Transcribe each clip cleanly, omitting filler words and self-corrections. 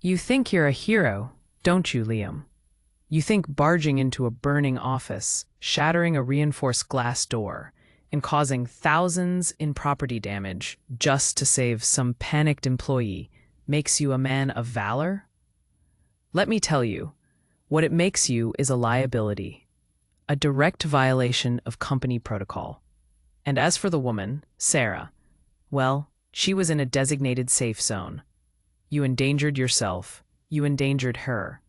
You think you're a hero, don't you, Liam? You think barging into a burning office, shattering a reinforced glass door, and causing thousands in property damage just to save some panicked employee makes you a man of valor? Let me tell you, what it makes you is a liability, a direct violation of company protocol. And as for the woman, Sarah, well, she was in a designated safe zone. You endangered yourself, you endangered her,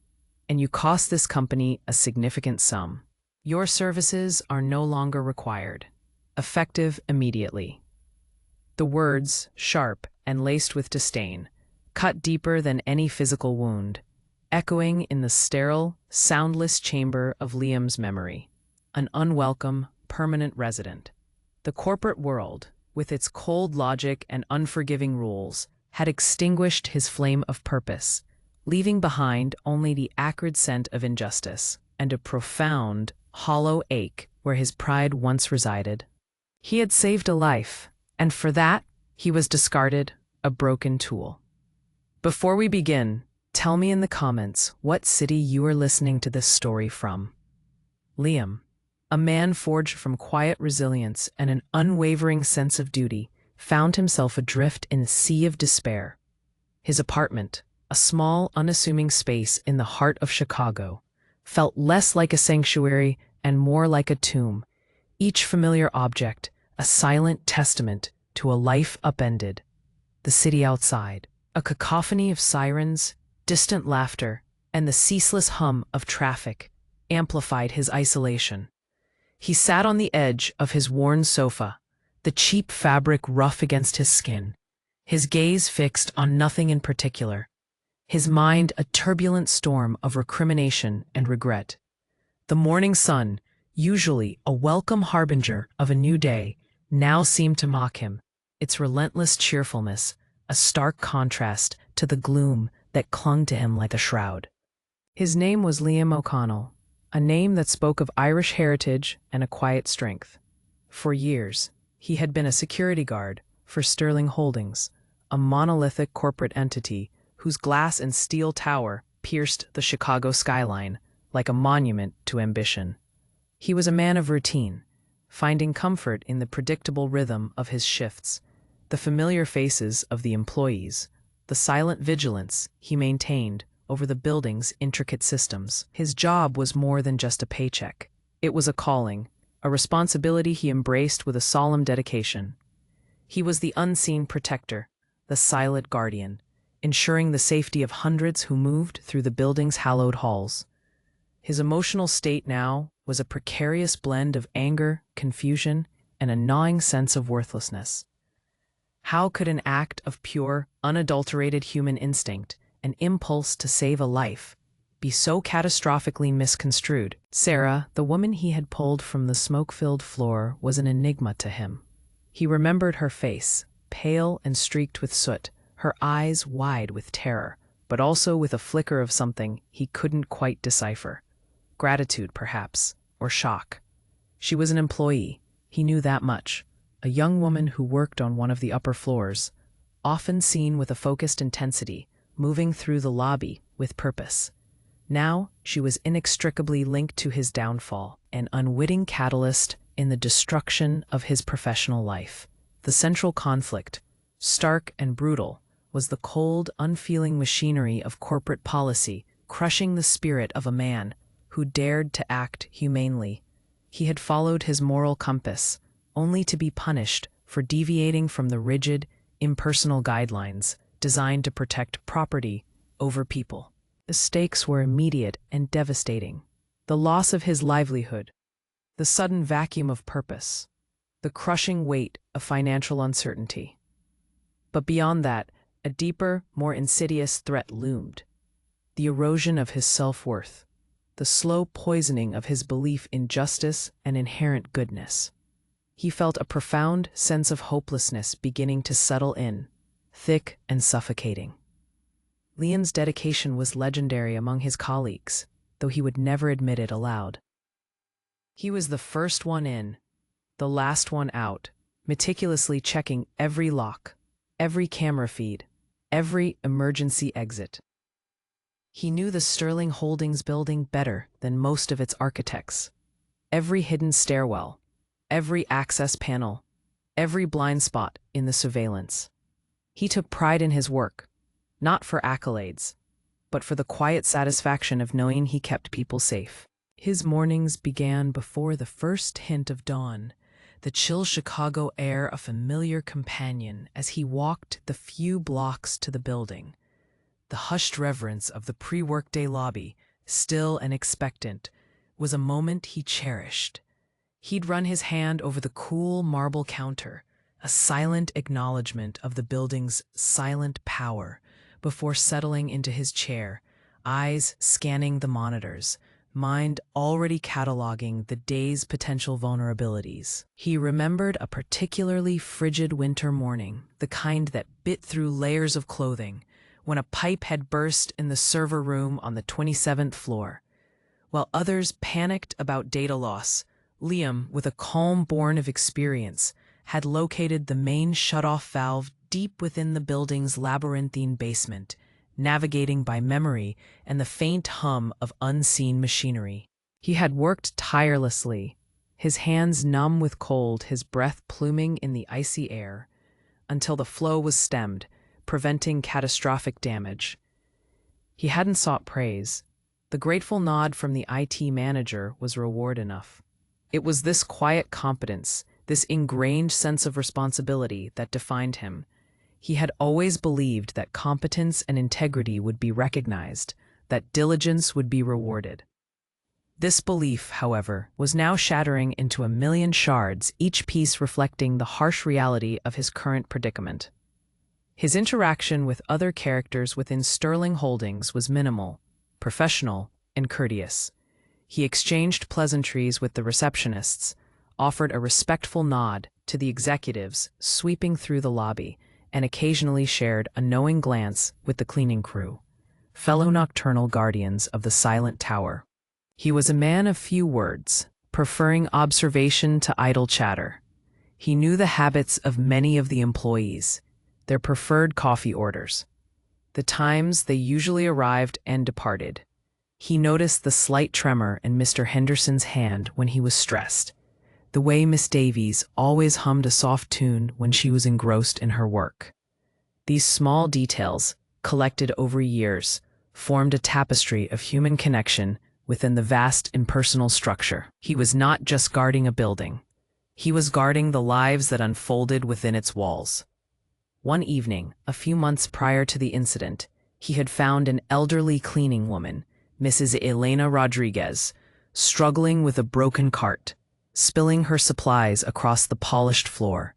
and you cost this company a significant sum. Your services are no longer required. Effective immediately. The words, sharp and laced with disdain, cut deeper than any physical wound, echoing in the sterile, soundless chamber of Liam's memory, an unwelcome, permanent resident. The corporate world, with its cold logic and unforgiving rules, had extinguished his flame of purpose, leaving behind only the acrid scent of injustice and a profound, hollow ache where his pride once resided. He had saved a life, and for that, he was discarded, a broken tool. Before we begin, tell me in the comments what city you are listening to this story from. Liam, a man forged from quiet resilience and an unwavering sense of duty, found himself adrift in a sea of despair. His apartment, a small, unassuming space in the heart of Chicago, felt less like a sanctuary and more like a tomb, each familiar object a silent testament to a life upended. The city outside, a cacophony of sirens, distant laughter, and the ceaseless hum of traffic, amplified his isolation. He sat on the edge of his worn sofa, the cheap fabric rough against his skin, his gaze fixed on nothing in particular, his mind a turbulent storm of recrimination and regret. The morning sun, usually a welcome harbinger of a new day, now seemed to mock him, its relentless cheerfulness a stark contrast to the gloom that clung to him like a shroud. His name was Liam O'Connell, a name that spoke of Irish heritage and a quiet strength. For years, he had been a security guard for Sterling Holdings, a monolithic corporate entity whose glass and steel tower pierced the Chicago skyline like a monument to ambition. He was a man of routine, finding comfort in the predictable rhythm of his shifts, the familiar faces of the employees, the silent vigilance he maintained over the building's intricate systems. His job was more than just a paycheck. It was a calling, a responsibility he embraced with a solemn dedication. He was the unseen protector, the silent guardian, ensuring the safety of hundreds who moved through the building's hallowed halls. His emotional state now was a precarious blend of anger, confusion, and a gnawing sense of worthlessness. How could an act of pure, unadulterated human instinct, an impulse to save a life, be so catastrophically misconstrued? Sarah, the woman he had pulled from the smoke-filled floor, was an enigma to him. He remembered her face, pale and streaked with soot, her eyes wide with terror, but also with a flicker of something he couldn't quite decipher. Gratitude, perhaps, or shock. She was an employee, he knew that much, a young woman who worked on one of the upper floors, often seen with a focused intensity, moving through the lobby with purpose. Now she was inextricably linked to his downfall, an unwitting catalyst in the destruction of his professional life. The central conflict, stark and brutal, was the cold, unfeeling machinery of corporate policy, crushing the spirit of a man who dared to act humanely. He had followed his moral compass, only to be punished for deviating from the rigid, impersonal guidelines designed to protect property over people. The stakes were immediate and devastating. The loss of his livelihood, the sudden vacuum of purpose, the crushing weight of financial uncertainty. But beyond that, a deeper, more insidious threat loomed. The erosion of his self-worth, the slow poisoning of his belief in justice and inherent goodness. He felt a profound sense of hopelessness beginning to settle in, thick and suffocating. Liam's dedication was legendary among his colleagues, though he would never admit it aloud. He was the first one in, the last one out, meticulously checking every lock, every camera feed, every emergency exit. He knew the Sterling Holdings building better than most of its architects. Every hidden stairwell, every access panel, every blind spot in the surveillance. He took pride in his work, not for accolades, but for the quiet satisfaction of knowing he kept people safe. His mornings began before the first hint of dawn, the chill Chicago air a familiar companion as he walked the few blocks to the building. The hushed reverence of the pre-workday lobby, still and expectant, was a moment he cherished. He'd run his hand over the cool marble counter, a silent acknowledgement of the building's silent power, before settling into his chair, eyes scanning the monitors, mind already cataloging the day's potential vulnerabilities. He remembered a particularly frigid winter morning, the kind that bit through layers of clothing, when a pipe had burst in the server room on the 27th floor. While others panicked about data loss, Liam, with a calm born of experience, had located the main shutoff valve deep within the building's labyrinthine basement, navigating by memory and the faint hum of unseen machinery. He had worked tirelessly, his hands numb with cold, his breath pluming in the icy air, until the flow was stemmed, preventing catastrophic damage. He hadn't sought praise. The grateful nod from the IT manager was reward enough. It was this quiet competence, this ingrained sense of responsibility that defined him. He had always believed that competence and integrity would be recognized, that diligence would be rewarded. This belief, however, was now shattering into a million shards, each piece reflecting the harsh reality of his current predicament. His interaction with other characters within Sterling Holdings was minimal, professional, and courteous. He exchanged pleasantries with the receptionists, offered a respectful nod to the executives sweeping through the lobby, and occasionally shared a knowing glance with the cleaning crew, fellow nocturnal guardians of the silent tower. He was a man of few words, preferring observation to idle chatter. He knew the habits of many of the employees, their preferred coffee orders, the times they usually arrived and departed. He noticed the slight tremor in Mr. Henderson's hand when he was stressed, the way Miss Davies always hummed a soft tune when she was engrossed in her work. These small details, collected over years, formed a tapestry of human connection within the vast impersonal structure. He was not just guarding a building. He was guarding the lives that unfolded within its walls. One evening, a few months prior to the incident, he had found an elderly cleaning woman, Mrs. Elena Rodriguez, struggling with a broken cart, spilling her supplies across the polished floor.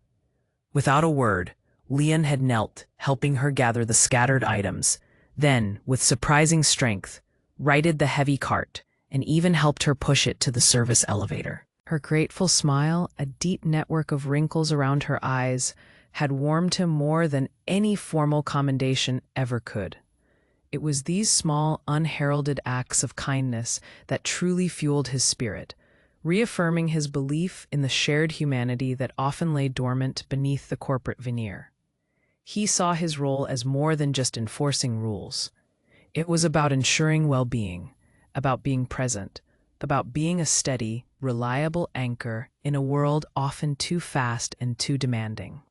Without a word, Leon had knelt, helping her gather the scattered items, then, with surprising strength, righted the heavy cart, and even helped her push it to the service elevator. Her grateful smile, a deep network of wrinkles around her eyes, had warmed him more than any formal commendation ever could. It was these small, unheralded acts of kindness that truly fueled his spirit, reaffirming his belief in the shared humanity that often lay dormant beneath the corporate veneer. He saw his role as more than just enforcing rules. It was about ensuring well-being, about being present, about being a steady, reliable anchor in a world often too fast and too demanding.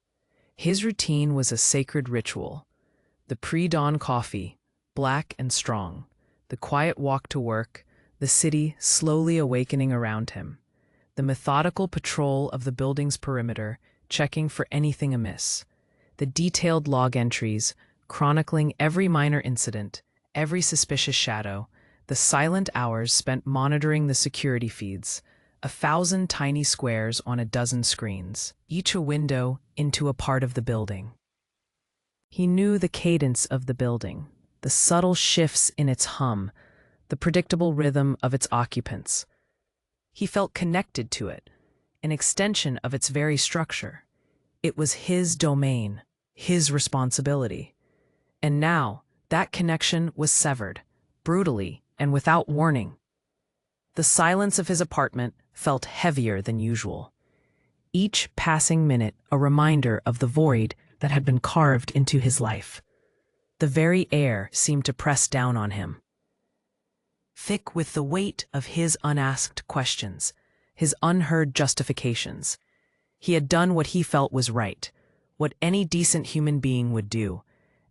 His routine was a sacred ritual. The pre-dawn coffee, black and strong, the quiet walk to work, the city slowly awakening around him, the methodical patrol of the building's perimeter, checking for anything amiss, the detailed log entries, chronicling every minor incident, every suspicious shadow, the silent hours spent monitoring the security feeds, 1,000 tiny squares on a dozen screens, each a window into a part of the building. He knew the cadence of the building, the subtle shifts in its hum, the predictable rhythm of its occupants. He felt connected to it, an extension of its very structure. It was his domain, his responsibility. And now, that connection was severed, brutally and without warning. The silence of his apartment felt heavier than usual. Each passing minute a reminder of the void that had been carved into his life. The very air seemed to press down on him. thick with the weight of his unasked questions, his unheard justifications. He had done what he felt was right, what any decent human being would do,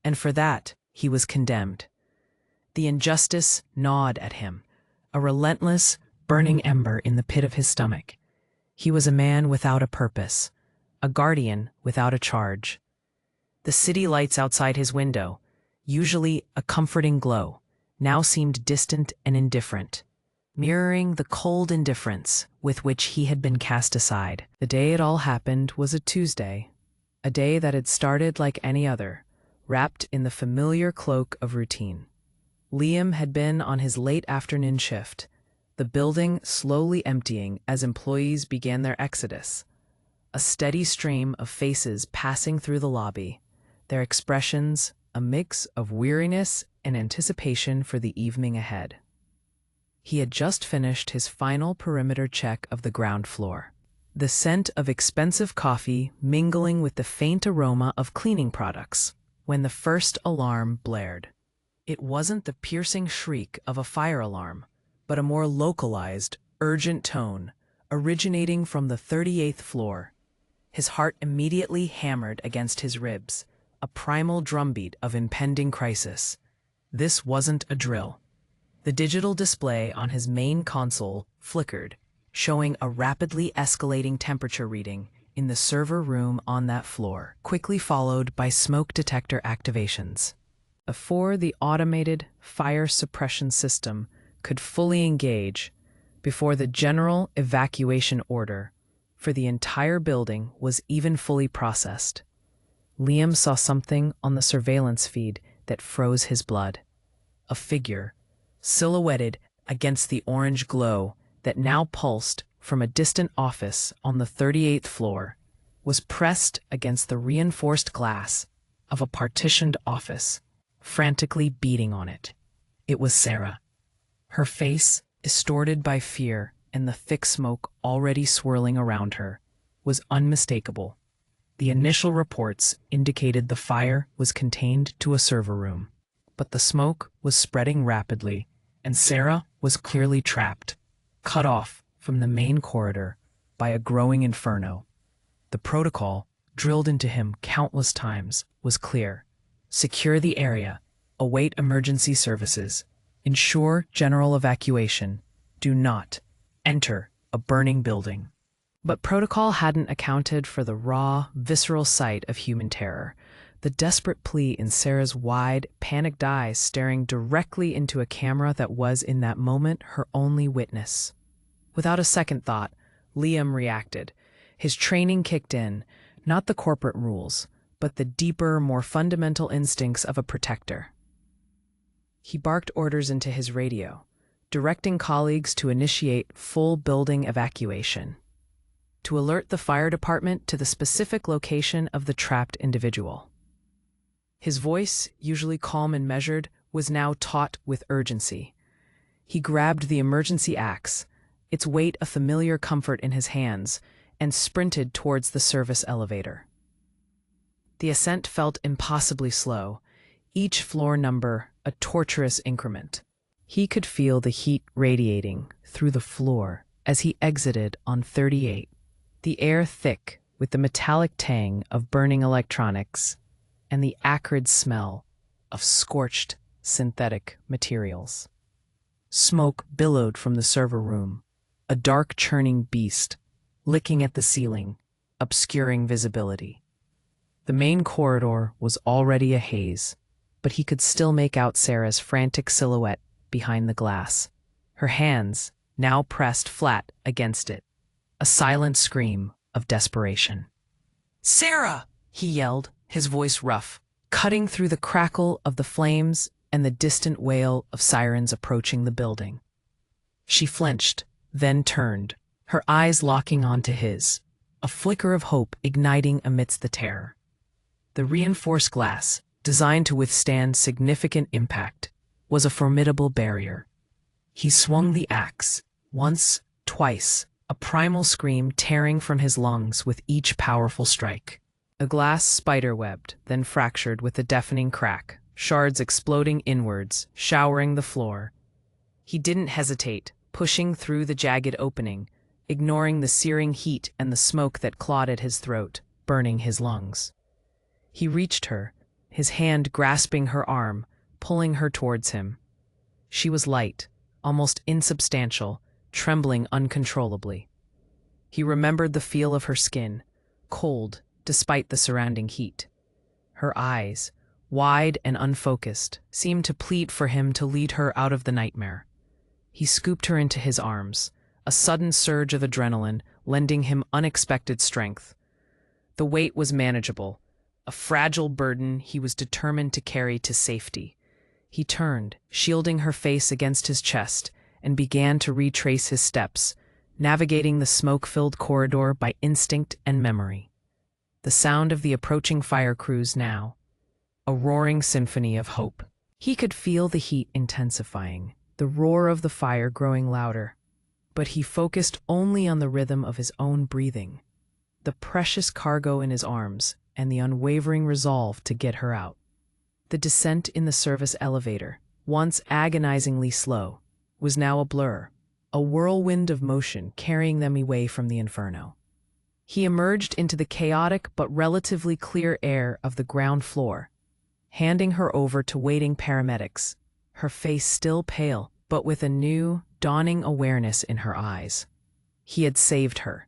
and for that he was condemned. The injustice gnawed at him, a relentless, burning ember in the pit of his stomach. He was a man without a purpose, a guardian without a charge. The city lights outside his window, usually a comforting glow, now seemed distant and indifferent, mirroring the cold indifference with which he had been cast aside. The day it all happened was a Tuesday, a day that had started like any other, wrapped in the familiar cloak of routine. Liam had been on his late afternoon shift, the building slowly emptying as employees began their exodus. A steady stream of faces passing through the lobby, their expressions a mix of weariness and anticipation for the evening ahead. He had just finished his final perimeter check of the ground floor, the scent of expensive coffee mingling with the faint aroma of cleaning products, when the first alarm blared. It wasn't the piercing shriek of a fire alarm, but a more localized, urgent tone originating from the 38th floor. His heart immediately hammered against his ribs, a primal drumbeat of impending crisis. This wasn't a drill. The digital display on his main console flickered, showing a rapidly escalating temperature reading in the server room on that floor, quickly followed by smoke detector activations. Before the automated fire suppression system could fully engage, before the general evacuation order for the entire building was even fully processed, Liam saw something on the surveillance feed that froze his blood. A figure, silhouetted against the orange glow that now pulsed from a distant office on the 38th floor, was pressed against the reinforced glass of a partitioned office, frantically beating on it. It was Sarah. Her face, distorted by fear and the thick smoke already swirling around her, was unmistakable. The initial reports indicated the fire was contained to a server room, but the smoke was spreading rapidly, and Sarah was clearly trapped, cut off from the main corridor by a growing inferno. The protocol, drilled into him countless times, was clear. Secure the area, await emergency services, ensure general evacuation, do not enter a burning building. But protocol hadn't accounted for the raw, visceral sight of human terror, the desperate plea in Sarah's wide, panicked eyes staring directly into a camera that was in that moment her only witness. Without a second thought, Liam reacted. His training kicked in, not the corporate rules, but the deeper, more fundamental instincts of a protector. He barked orders into his radio, directing colleagues to initiate full building evacuation, to alert the fire department to the specific location of the trapped individual. His voice, usually calm and measured, was now taut with urgency. He grabbed the emergency axe, its weight a familiar comfort in his hands, and sprinted towards the service elevator. The ascent felt impossibly slow, each floor number a torturous increment. He could feel the heat radiating through the floor as he exited on 38, the air thick with the metallic tang of burning electronics and the acrid smell of scorched synthetic materials. Smoke billowed from the server room, a dark churning beast, licking at the ceiling, obscuring visibility. The main corridor was already a haze, but he could still make out Sarah's frantic silhouette behind the glass, her hands now pressed flat against it, a silent scream of desperation. "Sarah!" he yelled, his voice rough, cutting through the crackle of the flames and the distant wail of sirens approaching the building. She flinched, then turned, her eyes locking onto his, a flicker of hope igniting amidst the terror. The reinforced glass, designed to withstand significant impact, was a formidable barrier. He swung the axe, once, twice, a primal scream tearing from his lungs with each powerful strike. The glass spiderwebbed, then fractured with a deafening crack, shards exploding inwards, showering the floor. He didn't hesitate, pushing through the jagged opening, ignoring the searing heat and the smoke that clawed at his throat, burning his lungs. He reached her, his hand grasping her arm, pulling her towards him. She was light, almost insubstantial, trembling uncontrollably. He remembered the feel of her skin, cold despite the surrounding heat. Her eyes, wide and unfocused, seemed to plead for him to lead her out of the nightmare. He scooped her into his arms, a sudden surge of adrenaline lending him unexpected strength. The weight was manageable, a fragile burden he was determined to carry to safety. He turned, shielding her face against his chest, and began to retrace his steps, navigating the smoke-filled corridor by instinct and memory. The sound of the approaching fire crews now, a roaring symphony of hope. He could feel the heat intensifying, the roar of the fire growing louder, but he focused only on the rhythm of his own breathing, the precious cargo in his arms, and the unwavering resolve to get her out. The descent in the service elevator, once agonizingly slow, was now a blur, a whirlwind of motion carrying them away from the inferno. He emerged into the chaotic but relatively clear air of the ground floor, handing her over to waiting paramedics, her face still pale, but with a new, dawning awareness in her eyes. He had saved her.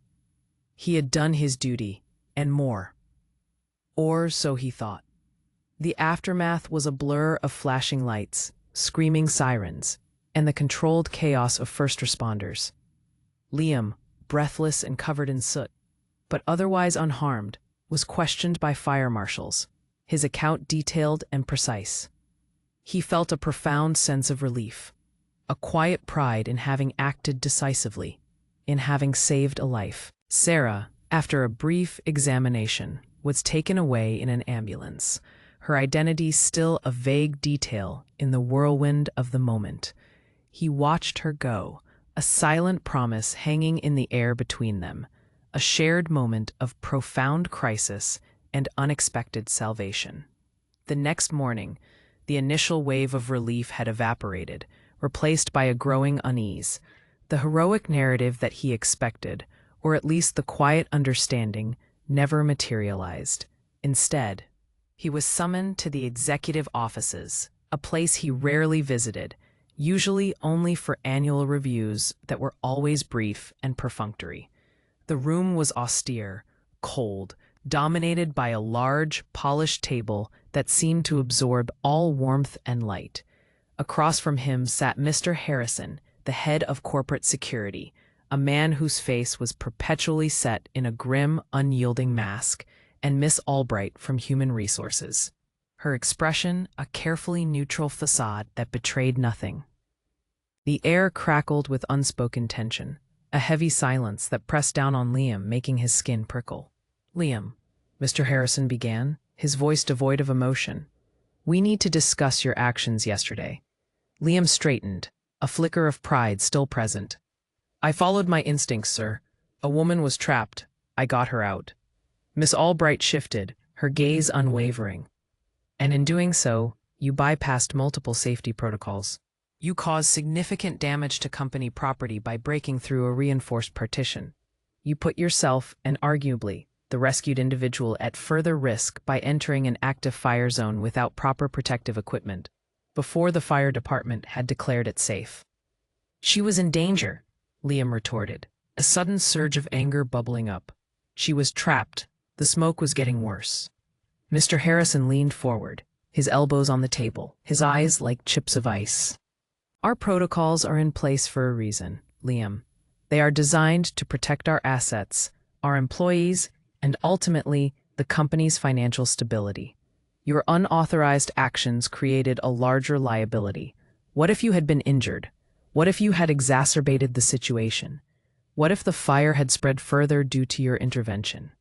He had done his duty, and more. Or so he thought. The aftermath was a blur of flashing lights, screaming sirens, and the controlled chaos of first responders. Liam, breathless and covered in soot, but otherwise unharmed, was questioned by fire marshals, his account detailed and precise. He felt a profound sense of relief, a quiet pride in having acted decisively, in having saved a life. Sarah, after a brief examination, was taken away in an ambulance, her identity still a vague detail in the whirlwind of the moment. He watched her go, a silent promise hanging in the air between them, a shared moment of profound crisis and unexpected salvation. The next morning, the initial wave of relief had evaporated, replaced by a growing unease. The heroic narrative that he expected, or at least the quiet understanding, never materialized. Instead, he was summoned to the executive offices, a place he rarely visited, usually only for annual reviews that were always brief and perfunctory. The room was austere, cold, dominated by a large, polished table that seemed to absorb all warmth and light. Across from him sat Mr. Harrison, the head of corporate security, a man whose face was perpetually set in a grim, unyielding mask, and Miss Albright from Human Resources, her expression a carefully neutral facade that betrayed nothing. The air crackled with unspoken tension, a heavy silence that pressed down on Liam, making his skin prickle. "Liam," Mr. Harrison began, his voice devoid of emotion, "we need to discuss your actions yesterday." Liam straightened, a flicker of pride still present. "I followed my instincts, sir. A woman was trapped. I got her out." Miss Albright shifted, her gaze unwavering. "And in doing so, you bypassed multiple safety protocols. You caused significant damage to company property by breaking through a reinforced partition. You put yourself, and arguably, the rescued individual at further risk by entering an active fire zone without proper protective equipment, before the fire department had declared it safe." "She was in danger," Liam retorted, a sudden surge of anger bubbling up. "She was trapped. The smoke was getting worse." Mr. Harrison leaned forward, his elbows on the table, his eyes like chips of ice. "Our protocols are in place for a reason, Liam. They are designed to protect our assets, our employees, and ultimately, the company's financial stability. Your unauthorized actions created a larger liability. What if you had been injured? What if you had exacerbated the situation? What if the fire had spread further due to your intervention?"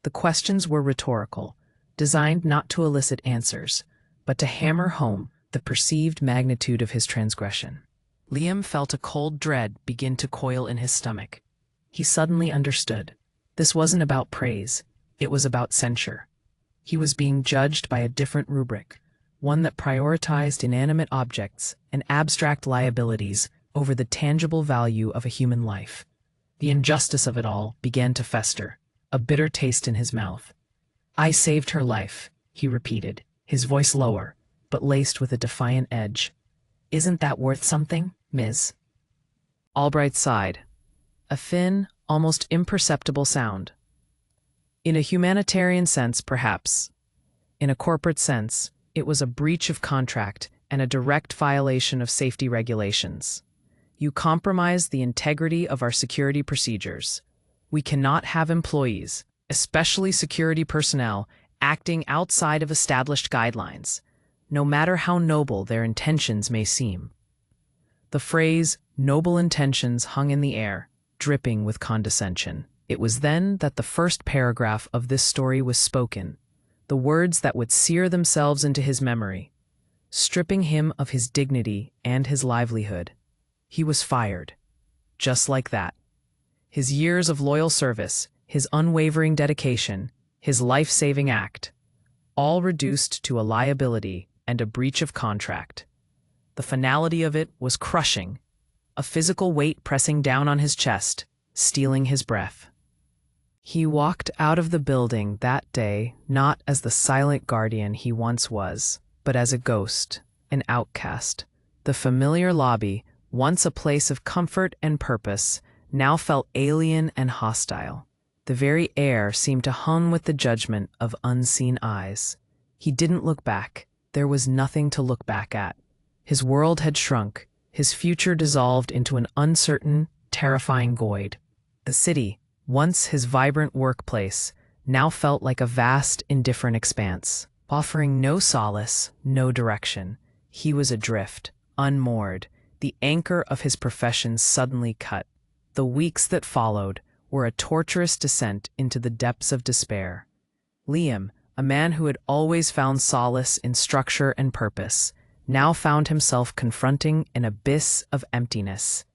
The questions were rhetorical, designed not to elicit answers, but to hammer home the perceived magnitude of his transgression. Liam felt a cold dread begin to coil in his stomach. He suddenly understood. This wasn't about praise, it was about censure. He was being judged by a different rubric, one that prioritized inanimate objects and abstract liabilities over the tangible value of a human life. The injustice of it all began to fester, a bitter taste in his mouth. "I saved her life," he repeated, his voice lower, but laced with a defiant edge. "Isn't that worth something, Ms.?" Albright sighed, a thin, almost imperceptible sound. In a humanitarian sense, perhaps. In a corporate sense, it was a breach of contract and a direct violation of safety regulations. You compromise the integrity of our security procedures. We cannot have employees, especially security personnel, acting outside of established guidelines, no matter how noble their intentions may seem. The phrase "noble intentions" hung in the air, dripping with condescension. It was then that the first paragraph of this story was spoken, the words that would sear themselves into his memory, stripping him of his dignity and his livelihood. He was fired. Just like that. His years of loyal service, his unwavering dedication, his life-saving act, all reduced to a liability and a breach of contract. The finality of it was crushing, a physical weight pressing down on his chest, stealing his breath. He walked out of the building that day not as the silent guardian he once was, but as a ghost, an outcast. The familiar lobby, once a place of comfort and purpose, now felt alien and hostile. The very air seemed to hum with the judgment of unseen eyes. He didn't look back. There was nothing to look back at. His world had shrunk, his future dissolved into an uncertain, terrifying void. The city, once his vibrant workplace, now felt like a vast, indifferent expanse, offering no solace, no direction. He was adrift, unmoored, the anchor of his profession suddenly cut. The weeks that followed were a torturous descent into the depths of despair. Liam, a man who had always found solace in structure and purpose, now found himself confronting an abyss of emptiness.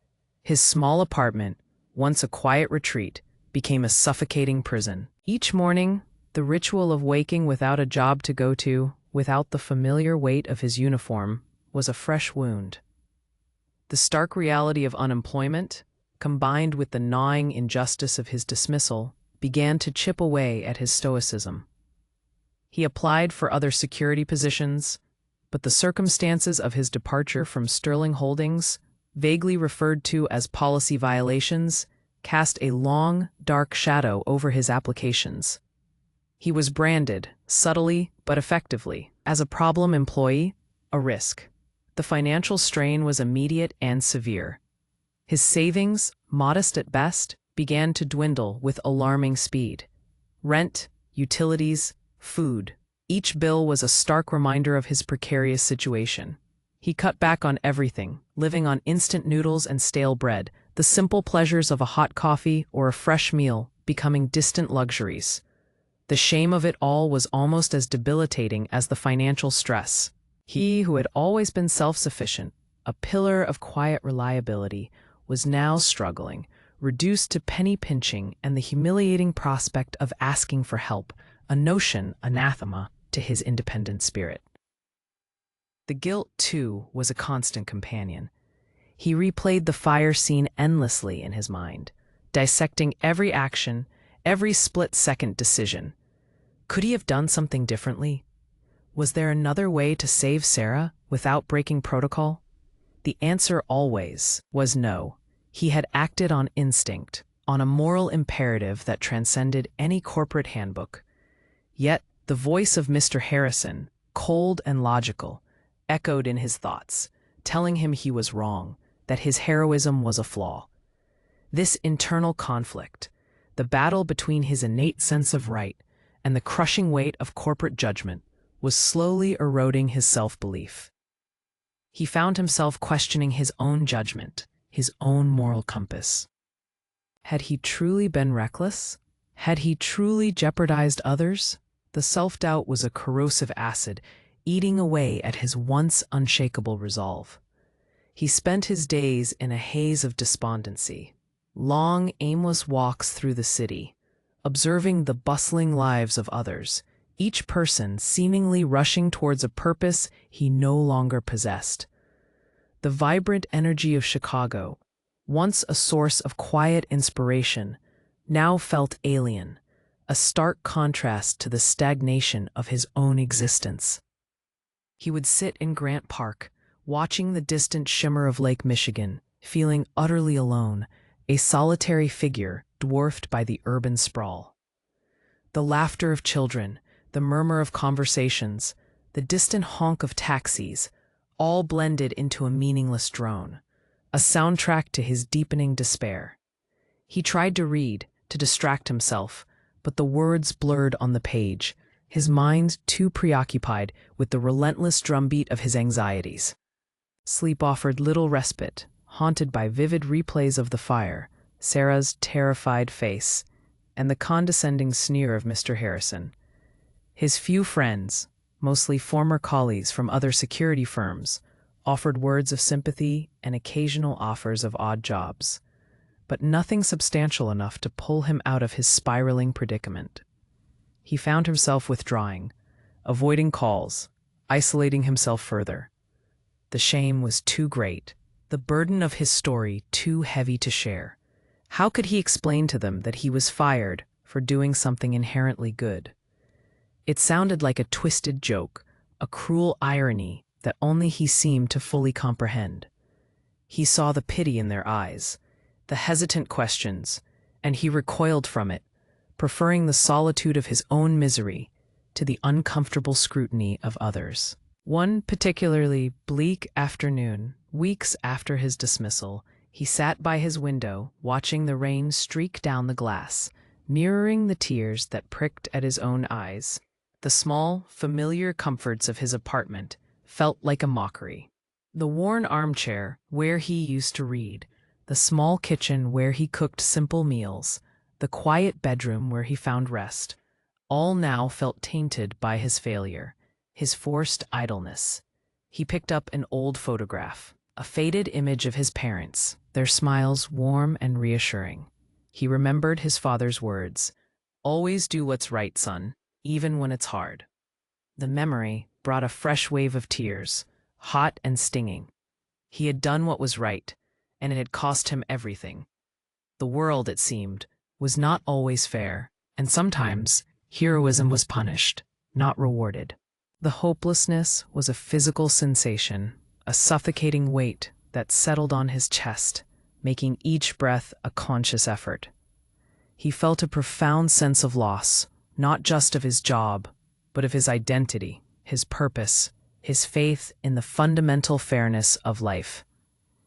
His small apartment, once a quiet retreat, became a suffocating prison. Each morning, the ritual of waking without a job to go to, without the familiar weight of his uniform, was a fresh wound. The stark reality of unemployment, combined with the gnawing injustice of his dismissal, began to chip away at his stoicism. He applied for other security positions, but the circumstances of his departure from Sterling Holdings, vaguely referred to as policy violations, cast a long, dark shadow over his applications. He was branded, subtly but effectively, as a problem employee, a risk. The financial strain was immediate and severe. His savings, modest at best, began to dwindle with alarming speed. Rent, utilities, food. Each bill was a stark reminder of his precarious situation. He cut back on everything, living on instant noodles and stale bread, the simple pleasures of a hot coffee or a fresh meal becoming distant luxuries. The shame of it all was almost as debilitating as the financial stress. He, who had always been self-sufficient, a pillar of quiet reliability, was now struggling, reduced to penny pinching and the humiliating prospect of asking for help, a notion anathema to his independent spirit. The guilt, too, was a constant companion. He replayed the fire scene endlessly in his mind, dissecting every action, every split-second decision. Could he have done something differently? Was there another way to save Sarah without breaking protocol? The answer always was no. He had acted on instinct, on a moral imperative that transcended any corporate handbook. Yet the voice of Mr. Harrison, cold and logical, echoed in his thoughts, telling him he was wrong, that his heroism was a flaw. This internal conflict, the battle between his innate sense of right and the crushing weight of corporate judgment, was slowly eroding his self-belief. He found himself questioning his own judgment, his own moral compass. Had he truly been reckless? Had he truly jeopardized others? The self-doubt was a corrosive acid, eating away at his once unshakable resolve. He spent his days in a haze of despondency, long, aimless walks through the city, observing the bustling lives of others, each person seemingly rushing towards a purpose he no longer possessed. The vibrant energy of Chicago, once a source of quiet inspiration, now felt alien, a stark contrast to the stagnation of his own existence. He would sit in Grant Park, watching the distant shimmer of Lake Michigan, feeling utterly alone, a solitary figure dwarfed by the urban sprawl. The laughter of children, the murmur of conversations, the distant honk of taxis, all blended into a meaningless drone, a soundtrack to his deepening despair. He tried to read, to distract himself, but the words blurred on the page, his mind too preoccupied with the relentless drumbeat of his anxieties. Sleep offered little respite, haunted by vivid replays of the fire, Sarah's terrified face, and the condescending sneer of Mr. Harrison. His few friends, mostly former colleagues from other security firms, offered words of sympathy and occasional offers of odd jobs, but nothing substantial enough to pull him out of his spiraling predicament. He found himself withdrawing, avoiding calls, isolating himself further. The shame was too great, the burden of his story too heavy to share. How could he explain to them that he was fired for doing something inherently good? It sounded like a twisted joke, a cruel irony that only he seemed to fully comprehend. He saw the pity in their eyes, the hesitant questions, and he recoiled from it, preferring the solitude of his own misery to the uncomfortable scrutiny of others. One particularly bleak afternoon, weeks after his dismissal, he sat by his window, watching the rain streak down the glass, mirroring the tears that pricked at his own eyes. The small, familiar comforts of his apartment felt like a mockery. The worn armchair where he used to read, the small kitchen where he cooked simple meals, the quiet bedroom where he found rest, all now felt tainted by his failure, his forced idleness. He picked up an old photograph, a faded image of his parents, their smiles warm and reassuring. He remembered his father's words, "Always do what's right, son, even when it's hard." The memory brought a fresh wave of tears, hot and stinging. He had done what was right, and it had cost him everything. The world, it seemed, was not always fair, and sometimes heroism was punished, not rewarded. The hopelessness was a physical sensation, a suffocating weight that settled on his chest, making each breath a conscious effort. He felt a profound sense of loss, not just of his job, but of his identity, his purpose, his faith in the fundamental fairness of life.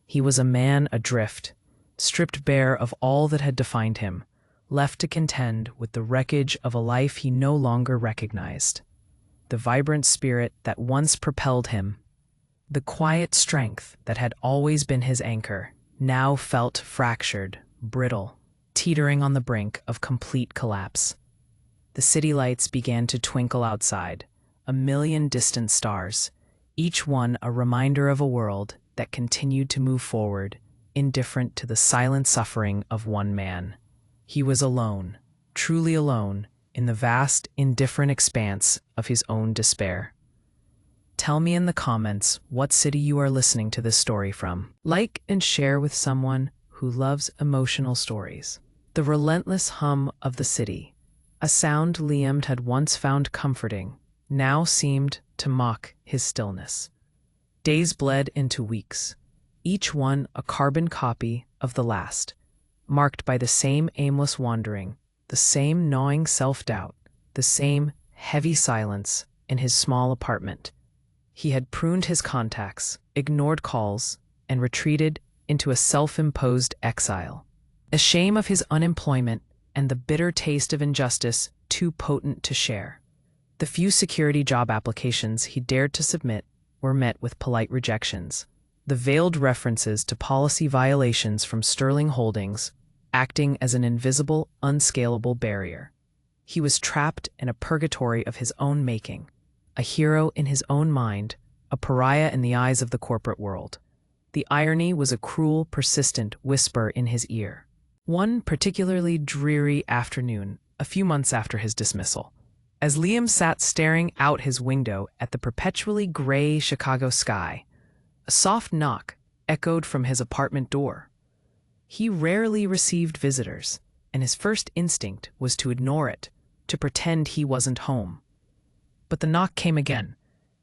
He was a man adrift, stripped bare of all that had defined him, left to contend with the wreckage of a life he no longer recognized. The vibrant spirit that once propelled him, the quiet strength that had always been his anchor, now felt fractured, brittle, teetering on the brink of complete collapse. The city lights began to twinkle outside, a million distant stars, each one a reminder of a world that continued to move forward, indifferent to the silent suffering of one man. He was alone, truly alone, in the vast, indifferent expanse of his own despair. Tell me in the comments what city you are listening to this story from. Like and share with someone who loves emotional stories. The relentless hum of the city, a sound Liam had once found comforting, now seemed to mock his stillness. Days bled into weeks, each one a carbon copy of the last, marked by the same aimless wandering, the same gnawing self-doubt, the same heavy silence in his small apartment. He had pruned his contacts, ignored calls, and retreated into a self-imposed exile. A shame of his unemployment and the bitter taste of injustice too potent to share. The few security job applications he dared to submit were met with polite rejections, the veiled references to policy violations from Sterling Holdings acting as an invisible, unscalable barrier. He was trapped in a purgatory of his own making, a hero in his own mind, a pariah in the eyes of the corporate world. The irony was a cruel, persistent whisper in his ear. One particularly dreary afternoon, a few months after his dismissal, as Liam sat staring out his window at the perpetually gray Chicago sky, a soft knock echoed from his apartment door. He rarely received visitors, and his first instinct was to ignore it, to pretend he wasn't home. But the knock came again,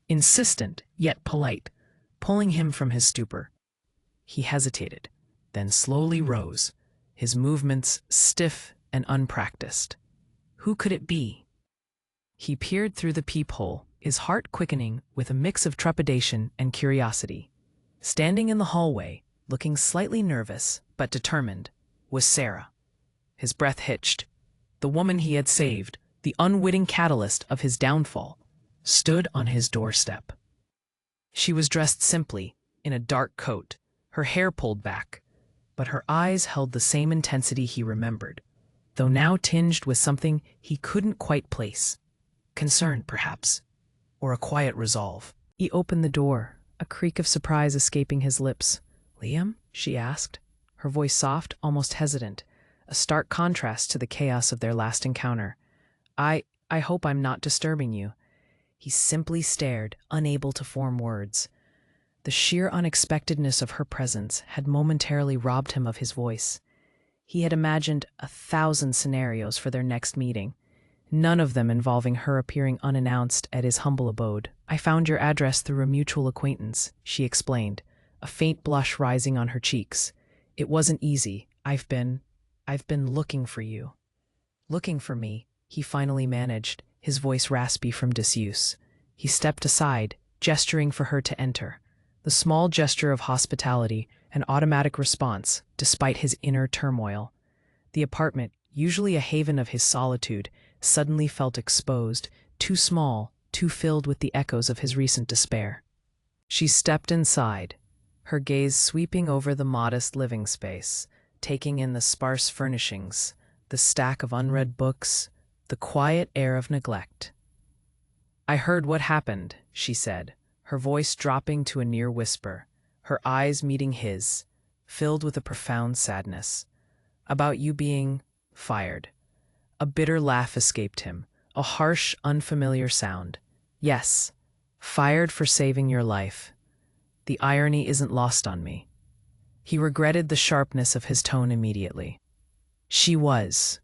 insistent yet polite, pulling him from his stupor. He hesitated, then slowly rose, his movements stiff and unpracticed. Who could it be? He peered through the peephole, his heart quickening with a mix of trepidation and curiosity. Standing in the hallway, looking slightly nervous but determined, was Sarah. His breath hitched. The woman he had saved, the unwitting catalyst of his downfall, stood on his doorstep. She was dressed simply, in a dark coat, her hair pulled back, but her eyes held the same intensity he remembered, though now tinged with something he couldn't quite place. Concern, perhaps, or a quiet resolve. He opened the door, a creak of surprise escaping his lips. "Liam?" she asked, her voice soft, almost hesitant, a stark contrast to the chaos of their last encounter. I hope I'm not disturbing you." He simply stared, unable to form words. The sheer unexpectedness of her presence had momentarily robbed him of his voice. He had imagined 1,000 scenarios for their next meeting, none of them involving her appearing unannounced at his humble abode. "I found your address through a mutual acquaintance," she explained, a faint blush rising on her cheeks. "It wasn't easy. I've been looking for you." "Looking for me," he finally managed, his voice raspy from disuse. He stepped aside, gesturing for her to enter. The small gesture of hospitality, an automatic response, despite his inner turmoil. The apartment, usually a haven of his solitude, suddenly felt exposed, too small, too filled with the echoes of his recent despair. She stepped inside, her gaze sweeping over the modest living space, taking in the sparse furnishings, the stack of unread books, the quiet air of neglect. "I heard what happened," she said, her voice dropping to a near whisper, her eyes meeting his, filled with a profound sadness. "About you being fired." A bitter laugh escaped him, a harsh, unfamiliar sound. "Yes, fired for saving your life. The irony isn't lost on me." He regretted the sharpness of his tone immediately. She was,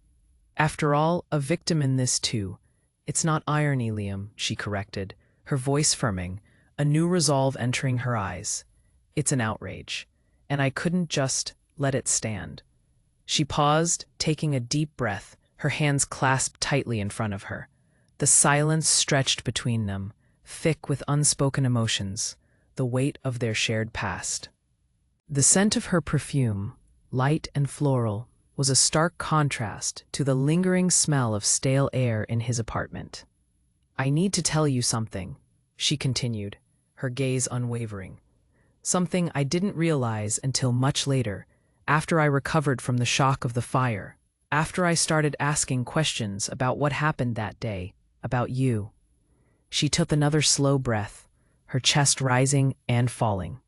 after all, a victim in this too. "It's not irony, Liam," she corrected, her voice firming, a new resolve entering her eyes. "It's an outrage, and I couldn't just let it stand." She paused, taking a deep breath, her hands clasped tightly in front of her. The silence stretched between them, thick with unspoken emotions, the weight of their shared past. The scent of her perfume, light and floral, was a stark contrast to the lingering smell of stale air in his apartment. "I need to tell you something," she continued, her gaze unwavering. "Something I didn't realize until much later, after I recovered from the shock of the fire, after I started asking questions about what happened that day, about you." She took another slow breath, her chest rising and falling,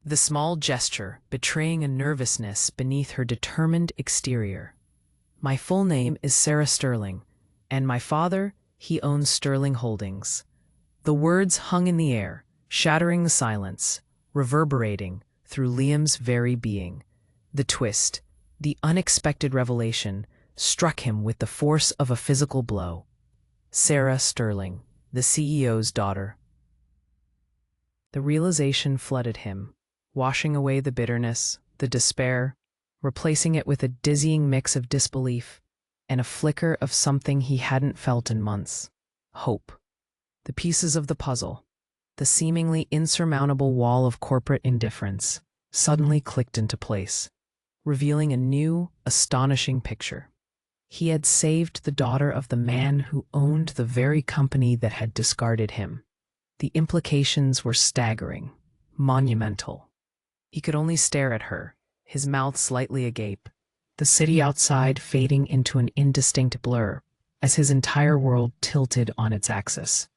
the small gesture betraying a nervousness beneath her determined exterior. "My full name is Sarah Sterling, and my father, he owns Sterling Holdings." The words hung in the air, shattering the silence, reverberating through Liam's very being. The twist, the unexpected revelation, struck him with the force of a physical blow. Sarah Sterling, the CEO's daughter. The realization flooded him, washing away the bitterness, the despair, replacing it with a dizzying mix of disbelief and a flicker of something he hadn't felt in months: hope. The pieces of the puzzle, the seemingly insurmountable wall of corporate indifference, suddenly clicked into place, revealing a new, astonishing picture. He had saved the daughter of the man who owned the very company that had discarded him. The implications were staggering, monumental. He could only stare at her, his mouth slightly agape, the city outside fading into an indistinct blur as his entire world tilted on its axis.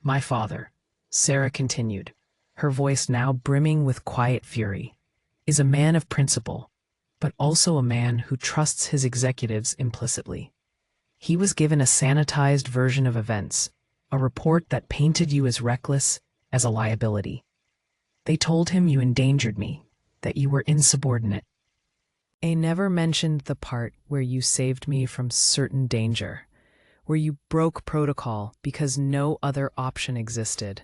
"My father," Sarah continued, her voice now brimming with quiet fury, "is a man of principle, but also a man who trusts his executives implicitly. He was given a sanitized version of events, a report that painted you as reckless, as a liability. They told him you endangered me, that you were insubordinate. They never mentioned the part where you saved me from certain danger, where you broke protocol because no other option existed.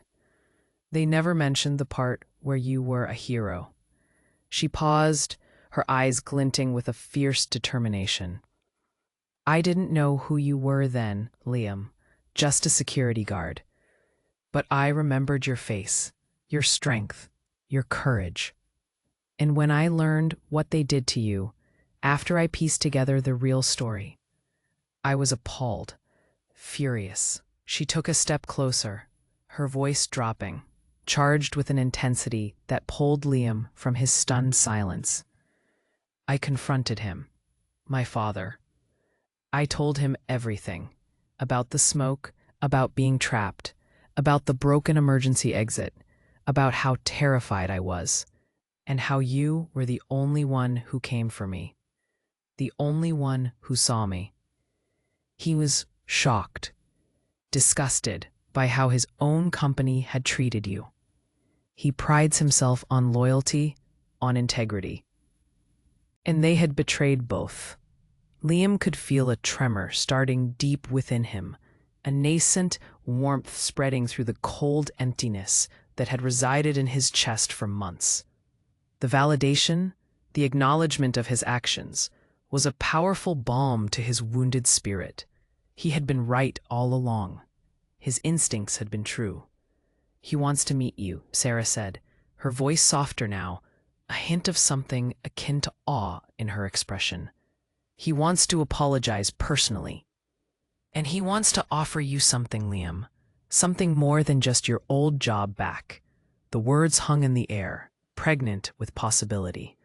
They never mentioned the part where you were a hero. She paused, her eyes glinting with a fierce determination. I didn't know who you were then, Liam, just a security guard. But I remembered your face, your strength, your courage. And when I learned what they did to you, after I pieced together the real story, I was appalled, furious. She took a step closer, her voice dropping, charged with an intensity that pulled Liam from his stunned silence. I confronted him, my father. I told him everything, about the smoke, about being trapped, about the broken emergency exit, about how terrified I was, and how you were the only one who came for me, the only one who saw me. He was shocked, disgusted by how his own company had treated you. He prides himself on loyalty, on integrity. And they had betrayed both. Liam could feel a tremor starting deep within him, a nascent warmth spreading through the cold emptiness that had resided in his chest for months. The validation, the acknowledgement of his actions, was a powerful balm to his wounded spirit. He had been right all along. His instincts had been true. He wants to meet you, Sarah said, her voice softer now, a hint of something akin to awe in her expression. He wants to apologize personally. And he wants to offer you something, Liam. Something more than just your old job back. The words hung in the air, pregnant with possibility.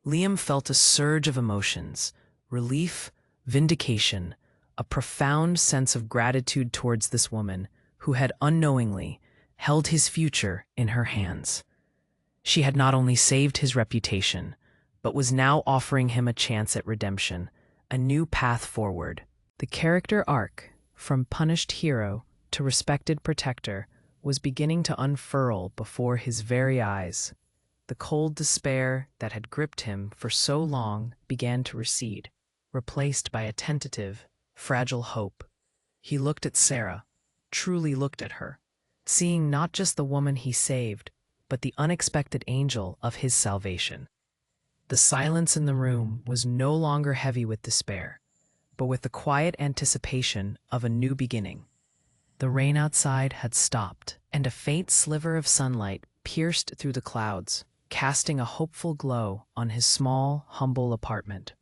Liam felt a surge of emotions, relief, vindication, a profound sense of gratitude towards this woman who had unknowingly held his future in her hands. She had not only saved his reputation, but was now offering him a chance at redemption, a new path forward. The character arc, from punished hero to respected protector, was beginning to unfurl before his very eyes. The cold despair that had gripped him for so long began to recede, replaced by a tentative, fragile hope. He looked at Sarah, truly looked at her, seeing not just the woman he saved, but the unexpected angel of his salvation. The silence in the room was no longer heavy with despair, but with the quiet anticipation of a new beginning. The rain outside had stopped, and a faint sliver of sunlight pierced through the clouds, casting a hopeful glow on his small, humble apartment.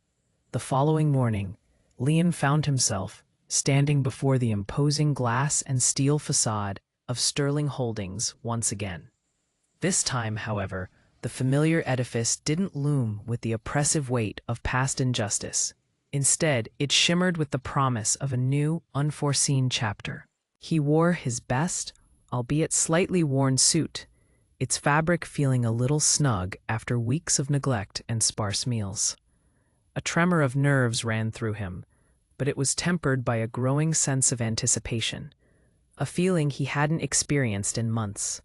The following morning, Liam found himself standing before the imposing glass and steel facade of Sterling Holdings once again. This time, however, the familiar edifice didn't loom with the oppressive weight of past injustice. Instead, it shimmered with the promise of a new, unforeseen chapter. He wore his best, albeit slightly worn suit, its fabric feeling a little snug after weeks of neglect and sparse meals. A tremor of nerves ran through him, but it was tempered by a growing sense of anticipation, a feeling he hadn't experienced in months.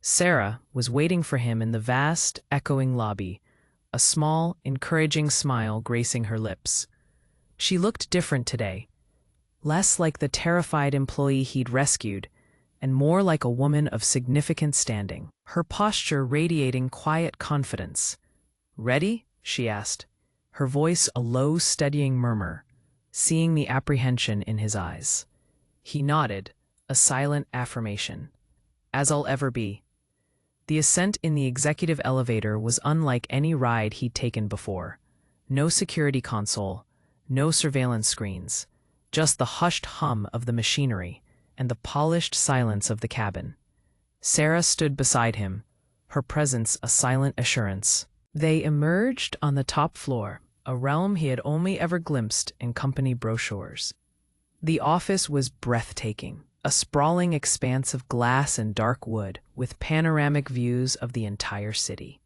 Sarah was waiting for him in the vast, echoing lobby, a small, encouraging smile gracing her lips. She looked different today, less like the terrified employee he'd rescued, and more like a woman of significant standing, her posture radiating quiet confidence. "Ready?" she asked, her voice a low, steadying murmur, seeing the apprehension in his eyes. He nodded, a silent affirmation. "As I'll ever be." The ascent in the executive elevator was unlike any ride he'd taken before. No security console, no surveillance screens, just the hushed hum of the machinery and the polished silence of the cabin. Sarah stood beside him, her presence a silent assurance. They emerged on the top floor, a realm he had only ever glimpsed in company brochures. The office was breathtaking, a sprawling expanse of glass and dark wood with panoramic views of the entire city.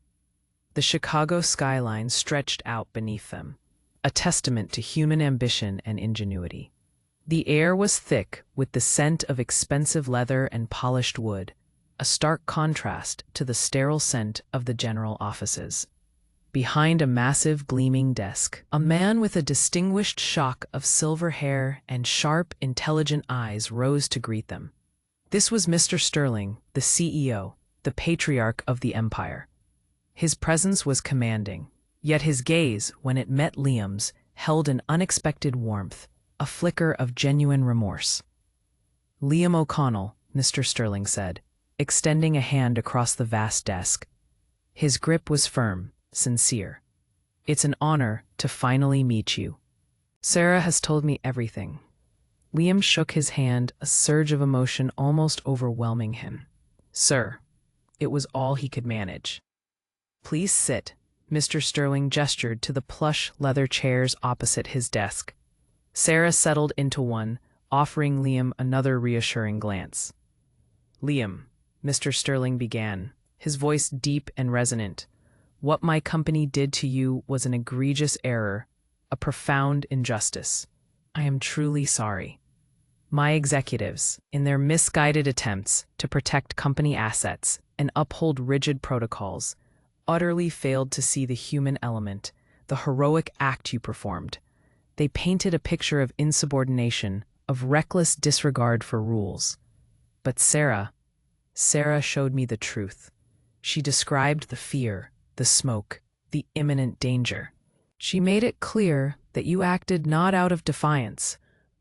The Chicago skyline stretched out beneath them, a testament to human ambition and ingenuity. The air was thick with the scent of expensive leather and polished wood, a stark contrast to the sterile scent of the general offices. Behind a massive, gleaming desk, a man with a distinguished shock of silver hair and sharp, intelligent eyes rose to greet them. This was Mr. Sterling, the CEO, the patriarch of the empire. His presence was commanding, yet his gaze, when it met Liam's, held an unexpected warmth, a flicker of genuine remorse. "Liam O'Connell," Mr. Sterling said, extending a hand across the vast desk. His grip was firm, sincere. "It's an honor to finally meet you. Sarah has told me everything." Liam shook his hand, a surge of emotion almost overwhelming him. "Sir," it was all he could manage. "Please sit." Mr. Sterling gestured to the plush leather chairs opposite his desk. Sarah settled into one, offering Liam another reassuring glance. "Liam," Mr. Sterling began, his voice deep and resonant, "what my company did to you was an egregious error, a profound injustice. I am truly sorry. My executives, in their misguided attempts to protect company assets and uphold rigid protocols, utterly failed to see the human element, the heroic act you performed. They painted a picture of insubordination, of reckless disregard for rules. But Sarah showed me the truth. She described the fear, the smoke, the imminent danger. She made it clear that you acted not out of defiance,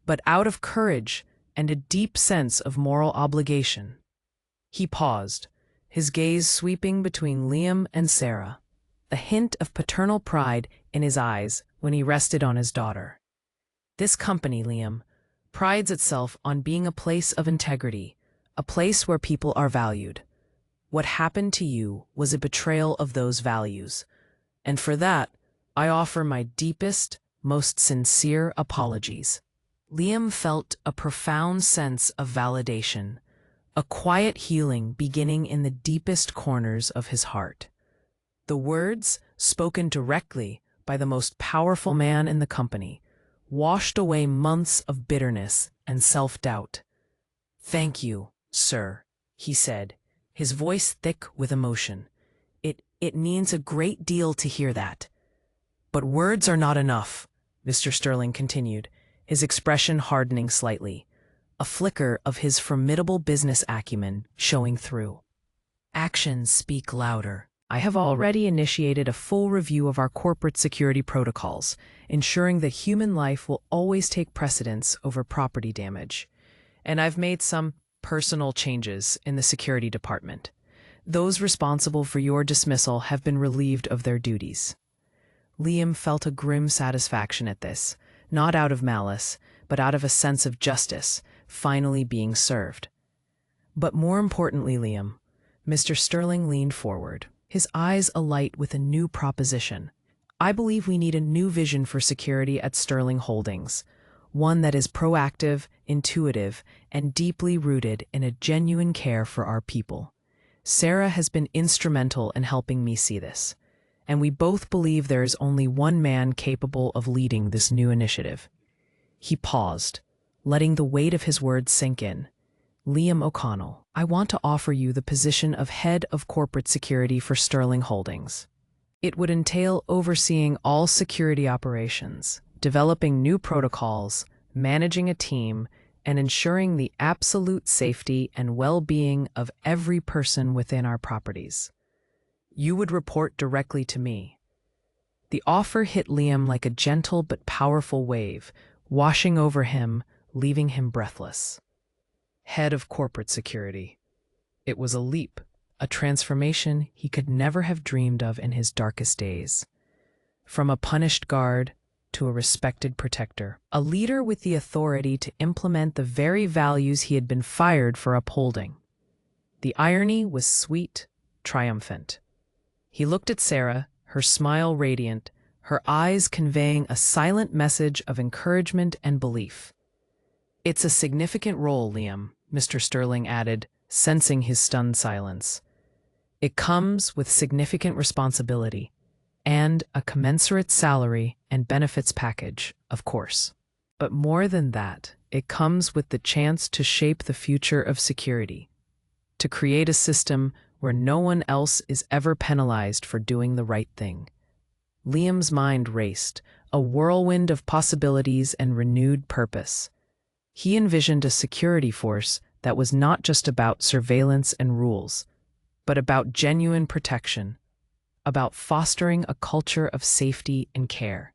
but out of courage and a deep sense of moral obligation." He paused, his gaze sweeping between Liam and Sarah, a hint of paternal pride in his eyes when he rested on his daughter. "This company, Liam, prides itself on being a place of integrity, a place where people are valued. What happened to you was a betrayal of those values, and for that, I offer my deepest, most sincere apologies." Liam felt a profound sense of validation, a quiet healing beginning in the deepest corners of his heart. The words, spoken directly by the most powerful man in the company, washed away months of bitterness and self-doubt. "Thank you, sir," he said, his voice thick with emotion. It means a great deal to hear that." "But words are not enough," Mr. Sterling continued, his expression hardening slightly, a flicker of his formidable business acumen showing through. "Actions speak louder. I have already initiated a full review of our corporate security protocols, ensuring that human life will always take precedence over property damage. And I've made some personal changes in the security department. Those responsible for your dismissal have been relieved of their duties." Liam felt a grim satisfaction at this, not out of malice, but out of a sense of justice, finally being served. "But more importantly, Liam," Mr. Sterling leaned forward, his eyes alight with a new proposition. "I believe we need a new vision for security at Sterling Holdings, one that is proactive, intuitive, and deeply rooted in a genuine care for our people. Sarah has been instrumental in helping me see this, and we both believe there is only one man capable of leading this new initiative." He paused, letting the weight of his words sink in. "Liam O'Connell, I want to offer you the position of head of corporate security for Sterling Holdings. It would entail overseeing all security operations, developing new protocols, managing a team, and ensuring the absolute safety and well-being of every person within our properties. You would report directly to me." The offer hit Liam like a gentle but powerful wave, washing over him, leaving him breathless. Head of corporate security. It was a leap, a transformation he could never have dreamed of in his darkest days. From a punished guard to a respected protector, a leader with the authority to implement the very values he had been fired for upholding. The irony was sweet, triumphant. He looked at Sarah, her smile radiant, her eyes conveying a silent message of encouragement and belief. "It's a significant role, Liam," Mr. Sterling added, sensing his stunned silence. "It comes with significant responsibility, and a commensurate salary and benefits package, of course. But more than that, it comes with the chance to shape the future of security. to create a system where no one else is ever penalized for doing the right thing. Liam's mind raced, a whirlwind of possibilities and renewed purpose. He envisioned a security force that was not just about surveillance and rules, but about genuine protection, about fostering a culture of safety and care.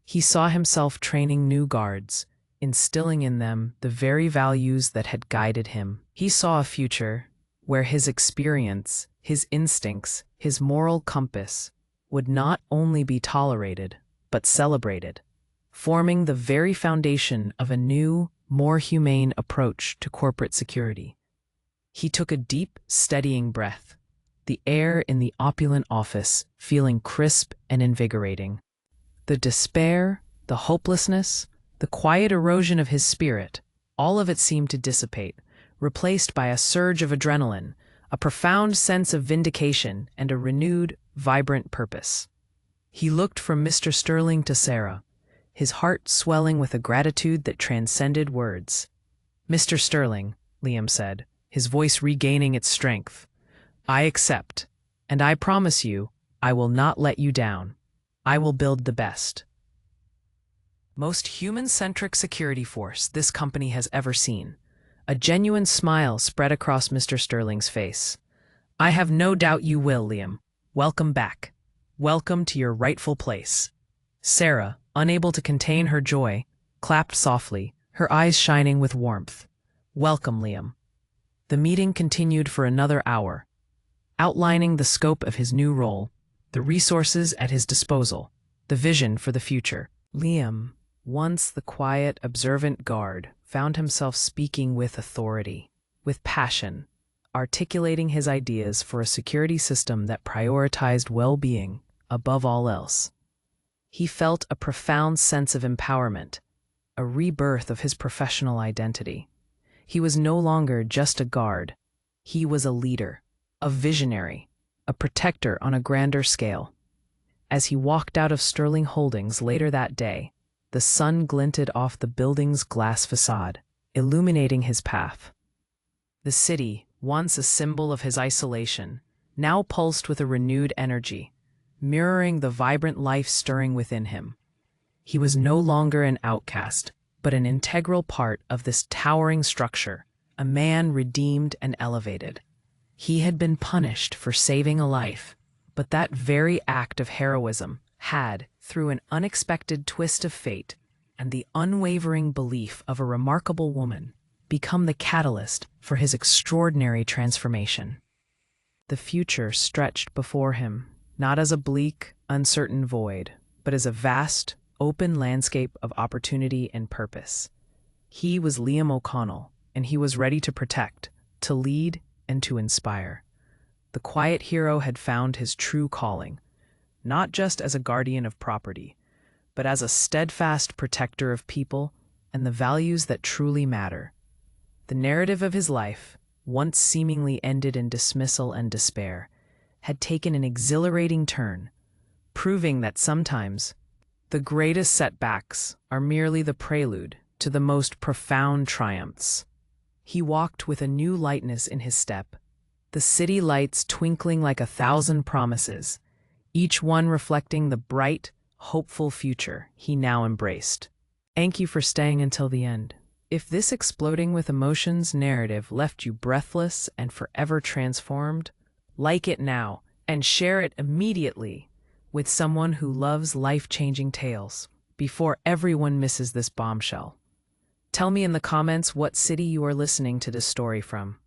He saw himself training new guards, instilling in them the very values that had guided him. He saw a future where his experience, his instincts, his moral compass would not only be tolerated, but celebrated, forming the very foundation of a new, more humane approach to corporate security. He took a deep, steadying breath, the air in the opulent office feeling crisp and invigorating. The despair, the hopelessness, the quiet erosion of his spirit, all of it seemed to dissipate, replaced by a surge of adrenaline, a profound sense of vindication, and a renewed, vibrant purpose. He looked from Mr. Sterling to Sarah, his heart swelling with a gratitude that transcended words. "Mr. Sterling," Liam said, his voice regaining its strength, "I accept, and I promise you, I will not let you down. I will build the best, most human-centric security force this company has ever seen." A genuine smile spread across Mr. Sterling's face. "I have no doubt you will, Liam. Welcome back. Welcome to your rightful place." Sarah, unable to contain her joy, clapped softly, her eyes shining with warmth. "Welcome, Liam." The meeting continued for another hour, outlining the scope of his new role, the resources at his disposal, the vision for the future. Liam, once the quiet, observant guard, found himself speaking with authority, with passion, articulating his ideas for a security system that prioritized well-being above all else. He felt a profound sense of empowerment, a rebirth of his professional identity. He was no longer just a guard. He was a leader, a visionary, a protector on a grander scale. As he walked out of Sterling Holdings later that day, the sun glinted off the building's glass facade, illuminating his path. The city, once a symbol of his isolation, now pulsed with a renewed energy, mirroring the vibrant life stirring within him. He was no longer an outcast, but an integral part of this towering structure, a man redeemed and elevated. He had been punished for saving a life, but that very act of heroism had, through an unexpected twist of fate and the unwavering belief of a remarkable woman, become the catalyst for his extraordinary transformation. The future stretched before him, not as a bleak, uncertain void, but as a vast, open landscape of opportunity and purpose. He was Liam O'Connell, and he was ready to protect, to lead, and to inspire. The quiet hero had found his true calling, not just as a guardian of property, but as a steadfast protector of people and the values that truly matter. The narrative of his life, once seemingly ended in dismissal and despair, had taken an exhilarating turn, proving that sometimes the greatest setbacks are merely the prelude to the most profound triumphs. He walked with a new lightness in his step, the city lights twinkling like 1,000 promises, each one reflecting the bright, hopeful future he now embraced. Thank you for staying until the end. If this exploding with emotions narrative left you breathless and forever transformed, like it now and share it immediately with someone who loves life-changing tales before everyone misses this bombshell. Tell me in the comments what city you are listening to this story from.